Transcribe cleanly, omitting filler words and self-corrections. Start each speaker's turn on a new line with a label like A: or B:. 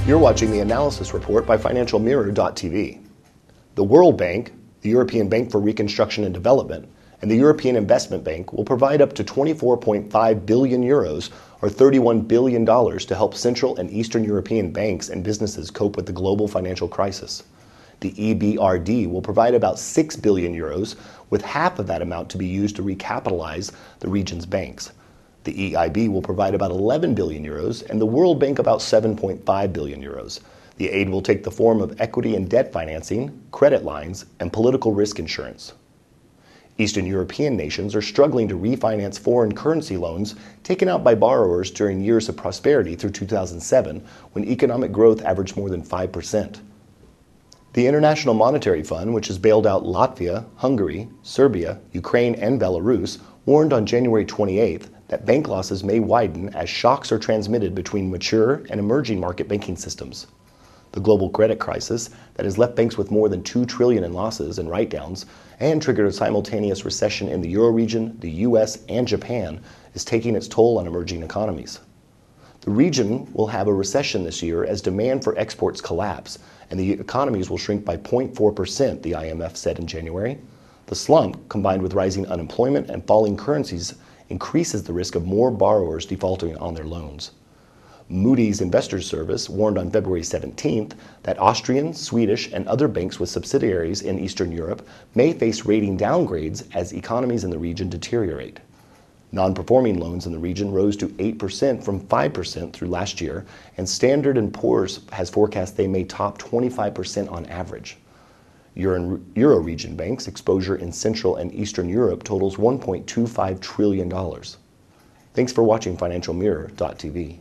A: You're watching the analysis report by FinancialMirror.tv. The World Bank, the European Bank for Reconstruction and Development, and the European Investment Bank will provide up to 24.5 billion euros or $31 billion to help Central and Eastern European banks and businesses cope with the global financial crisis. The EBRD will provide about 6 billion euros, with half of that amount to be used to recapitalize the region's banks. The EIB will provide about 11 billion euros and the World Bank about 7.5 billion euros. The aid will take the form of equity and debt financing, credit lines, and political risk insurance. Eastern European nations are struggling to refinance foreign currency loans taken out by borrowers during years of prosperity through 2007, when economic growth averaged more than 5%. The International Monetary Fund, which has bailed out Latvia, Hungary, Serbia, Ukraine, and Belarus, warned on January 28th that bank losses may widen as shocks are transmitted between mature and emerging market banking systems. The global credit crisis that has left banks with more than $2 trillion in losses and write-downs and triggered a simultaneous recession in the Euro region, the US, and Japan is taking its toll on emerging economies. The region will have a recession this year as demand for exports collapse, and the economies will shrink by 0.4%, the IMF said in January. The slump, combined with rising unemployment and falling currencies, increases the risk of more borrowers defaulting on their loans. Moody's Investors Service warned on February 17th that Austrian, Swedish, and other banks with subsidiaries in Eastern Europe may face rating downgrades as economies in the region deteriorate. Non-performing loans in the region rose to 8% from 5% through last year, and Standard & Poor's has forecast they may top 25% on average. Euro region banks' exposure in Central and Eastern Europe totals $1.25 trillion. Thanks for watching FinancialMirror.tv.